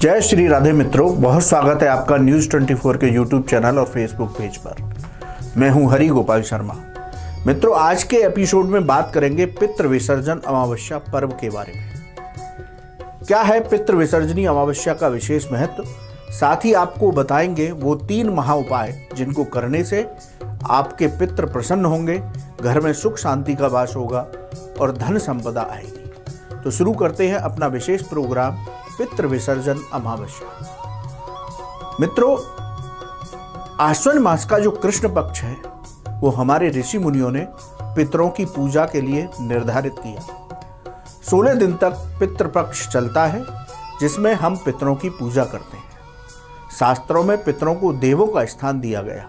जय श्री राधे मित्रों, बहुत स्वागत है आपका न्यूज़ 24 के यूट्यूब चैनल और फेसबुक पेज पर। मैं हूं हरि गोपाल शर्मा। मित्रों, आज के एपिसोड में बात करेंगे पितृ विसर्जन अमावस्या पर्व के बारे में। क्या है पितृ विसर्जनी अमावस्या का विशेष महत्व, साथ ही आपको बताएंगे वो 3 महा उपाय जिनको करने से आपके पितृ प्रसन्न होंगे, घर में सुख शांति का वास होगा और धन संपदा आएगी। तो शुरू करते हैं अपना विशेष प्रोग्राम पितृ विसर्जन अमावस्या। मित्रों, आश्विन मास का जो कृष्ण पक्ष है वो हमारे ऋषि मुनियों ने पितरों की पूजा के लिए निर्धारित किया। 16 दिन तक पितृपक्ष चलता है जिसमें हम पितरों की पूजा करते हैं। शास्त्रों में पितरों को देवों का स्थान दिया गया।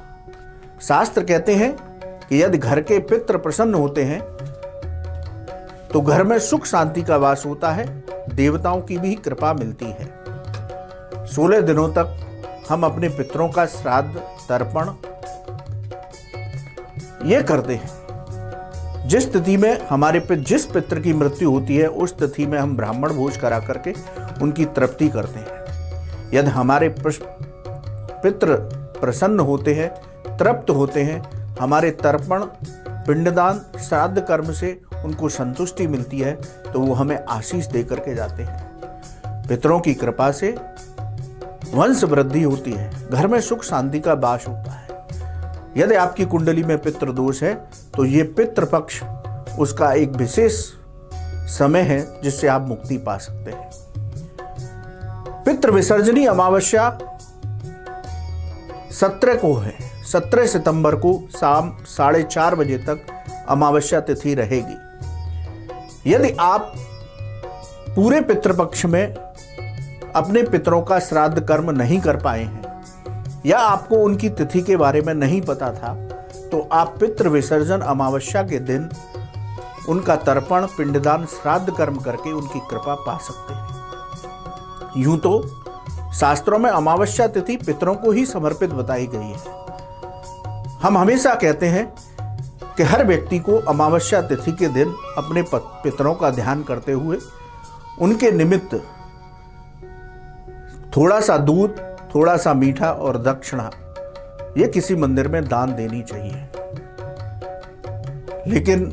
शास्त्र कहते हैं कि यदि घर के पितृ प्रसन्न होते हैं तो घर में सुख शांति का वास होता है, देवताओं की भी कृपा मिलती है। 16 दिनों तक हम अपने पितरों का श्राद्ध तर्पण ये करते हैं। जिस तिथि में जिस पितृ की मृत्यु होती है उस तिथि में हम ब्राह्मण भोज करा करके उनकी तृप्ति करते हैं। यदि हमारे पितृ प्रसन्न होते हैं, तृप्त होते हैं, हमारे तर्पण पिंडदान श्राद्ध कर्म से उनको संतुष्टि मिलती है तो वो हमें आशीष दे करके जाते हैं। पितरों की कृपा से वंश वृद्धि होती है, घर में सुख शांति का वास होता है। यदि आपकी कुंडली में पितृ दोष है तो ये पितृपक्ष उसका एक विशेष समय है जिससे आप मुक्ति पा सकते हैं। पितृ विसर्जनी अमावस्या 17 को है। 17 सितंबर को शाम 4:30 बजे तक अमावस्या तिथि रहेगी। यदि आप पूरे पितृपक्ष में अपने पितरों का श्राद्ध कर्म नहीं कर पाए हैं या आपको उनकी तिथि के बारे में नहीं पता था तो आप पितृ विसर्जन अमावस्या के दिन उनका तर्पण पिंडदान श्राद्ध कर्म करके उनकी कृपा पा सकते हैं। यूं तो शास्त्रों में अमावस्या तिथि पितरों को ही समर्पित बताई गई है। हम हमेशा कहते हैं कि हर व्यक्ति को अमावस्या तिथि के दिन अपने पितरों का ध्यान करते हुए उनके निमित्त थोड़ा सा दूध, थोड़ा सा मीठा और दक्षिणा ये किसी मंदिर में दान देनी चाहिए। लेकिन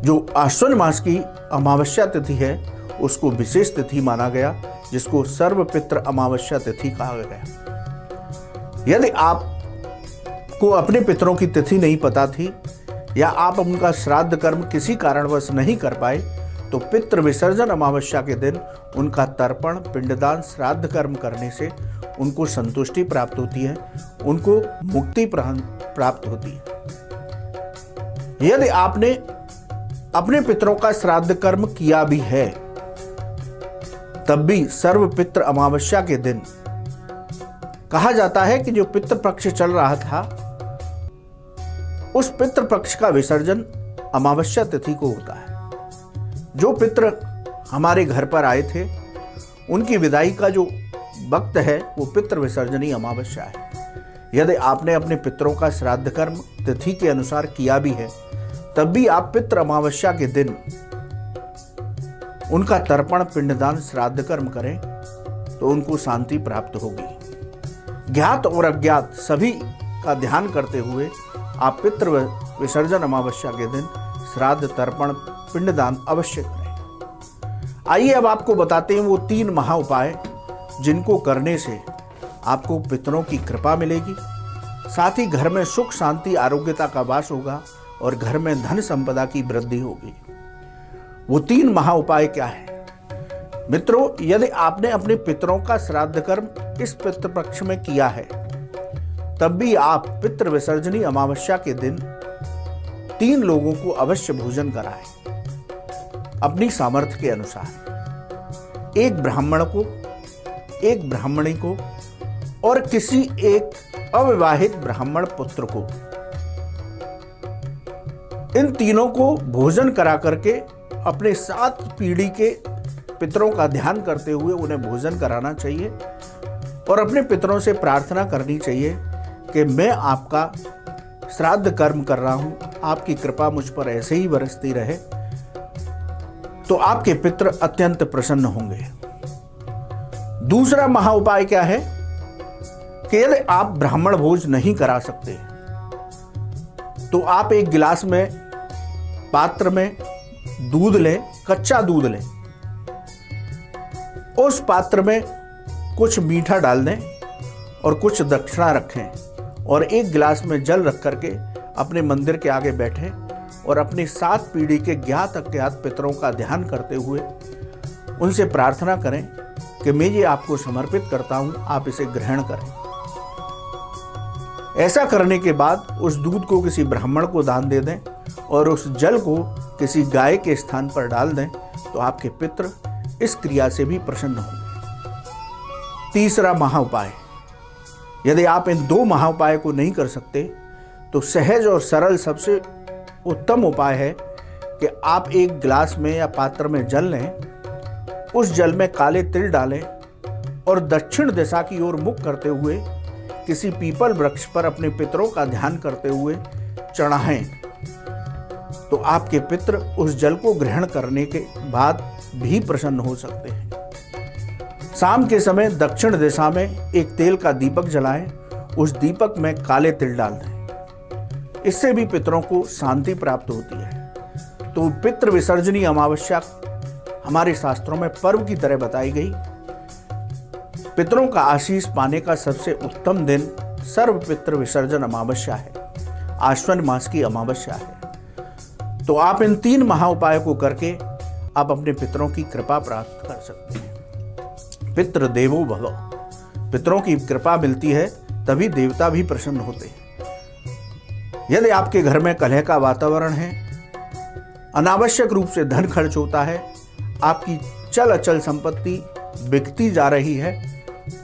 जो आश्विन मास की अमावस्या तिथि है उसको विशेष तिथि माना गया, जिसको सर्वपितृ अमावस्या तिथि कहा गया। यदि आपको अपने पितरों की तिथि नहीं पता थी या आप उनका श्राद्ध कर्म किसी कारणवश नहीं कर पाए तो पितृ विसर्जन अमावस्या के दिन उनका तर्पण पिंडदान श्राद्ध कर्म करने से उनको संतुष्टि प्राप्त होती है, उनको मुक्ति प्राप्त होती है। यदि आपने अपने पितरों का श्राद्ध कर्म किया भी है तब भी सर्व पितृ अमावस्या के दिन कहा जाता है कि जो पितृ पक्ष चल रहा था उस पितृ पक्ष का विसर्जन अमावस्या तिथि को होता है। जो पितृ हमारे घर पर आए थे उनकी विदाई का जो वक्त है वो पितृ विसर्जनी अमावस्या है। यदि आपने अपने पितरों का श्राद्ध कर्म तिथि के अनुसार किया भी है तब भी आप पितृ अमावस्या के दिन उनका तर्पण पिंडदान श्राद्ध कर्म करें तो उनको शांति प्राप्त होगी। ज्ञात और अज्ञात सभी का ध्यान करते हुए आप पितृ विसर्जन अमावस्या के दिन श्राद्ध तर्पण पिंडदान अवश्य करें। आइए अब आपको बताते हैं वो 3 महा उपाय जिनको करने से आपको पितरों की कृपा मिलेगी, साथ ही घर में सुख शांति आरोग्यता का वास होगा और घर में धन संपदा की वृद्धि होगी। वो 3 महा उपाय क्या है? मित्रों, यदि आपने अपने पितरों का श्राद्ध कर्म इस पितृपक्ष में किया है तब भी आप पितृ विसर्जनी अमावस्या के दिन 3 लोगों को अवश्य भोजन कराएं अपनी सामर्थ्य के अनुसार। एक ब्राह्मण को, एक ब्राह्मणी को और किसी एक अविवाहित ब्राह्मण पुत्र को, इन तीनों को भोजन करा करके अपने 7 पीढ़ी के पितरों का ध्यान करते हुए उन्हें भोजन कराना चाहिए और अपने पितरों से प्रार्थना करनी चाहिए कि मैं आपका श्राद्ध कर्म कर रहा हूं, आपकी कृपा मुझ पर ऐसे ही बरसती रहे तो आपके पितृ अत्यंत प्रसन्न होंगे। दूसरा महा उपाय क्या है कि यदि आप ब्राह्मण भोज नहीं करा सकते तो आप एक गिलास में, पात्र में दूध लें, कच्चा दूध लें। उस पात्र में कुछ मीठा डाल दें और कुछ दक्षिणा रखें और एक गिलास में जल रख करके अपने मंदिर के आगे बैठें और अपनी 7 पीढ़ी के ज्ञात अज्ञात पितरों का ध्यान करते हुए उनसे प्रार्थना करें कि मैं ये आपको समर्पित करता हूं, आप इसे ग्रहण करें। ऐसा करने के बाद उस दूध को किसी ब्राह्मण को दान दे दें और उस जल को किसी गाय के स्थान पर डाल दें तो आपके पितृ इस क्रिया से भी प्रसन्न होंगे। तीसरा महा उपाय, यदि आप इन 2 महा उपाय को नहीं कर सकते तो सहज और सरल सबसे उत्तम उपाय है कि आप एक गिलास में या पात्र में जल लें, उस जल में काले तिल डालें और दक्षिण दिशा की ओर मुख करते हुए किसी पीपल वृक्ष पर अपने पितरों का ध्यान करते हुए चढ़ाएं तो आपके पितृ उस जल को ग्रहण करने के बाद भी प्रसन्न हो सकते हैं। शाम के समय दक्षिण दिशा में एक तेल का दीपक जलाएं, उस दीपक में काले तिल डाल दें। इससे भी पितरों को शांति प्राप्त होती है। तो पितृ विसर्जनी अमावस्या हमारे शास्त्रों में पर्व की तरह बताई गई। पितरों का आशीष पाने का सबसे उत्तम दिन सर्व पितृ विसर्जन अमावस्या है, आश्विन मास की अमावस्या है। तो आप इन 3 महा उपायों को करके आप अपने पितरों की कृपा प्राप्त कर सकते हैं। पितृ देवो भव, पितरों की कृपा मिलती है तभी देवता भी प्रसन्न होते हैं। यदि आपके घर में कलह का वातावरण है, अनावश्यक रूप से धन खर्च होता है, आपकी चल अचल संपत्ति बिकती जा रही है,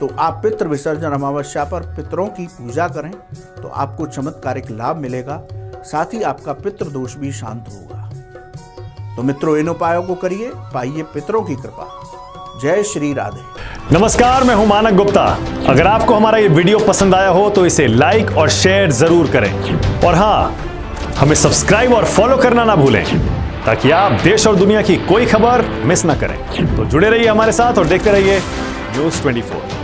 तो आप पितृ विसर्जन अमावस्या पर पितरों की पूजा करें तो आपको चमत्कारिक लाभ मिलेगा, साथ ही आपका पितृ दोष भी शांत होगा। तो मित्रों, इन उपायों को करिए, पाइए पितरों की कृपा। जय श्री राधे। नमस्कार, मैं हूं मानक गुप्ता। अगर आपको हमारा ये वीडियो पसंद आया हो तो इसे लाइक और शेयर जरूर करें और हाँ, हमें सब्सक्राइब और फॉलो करना ना भूलें ताकि आप देश और दुनिया की कोई खबर मिस ना करें। तो जुड़े रहिए हमारे साथ और देखते रहिए न्यूज़ 24।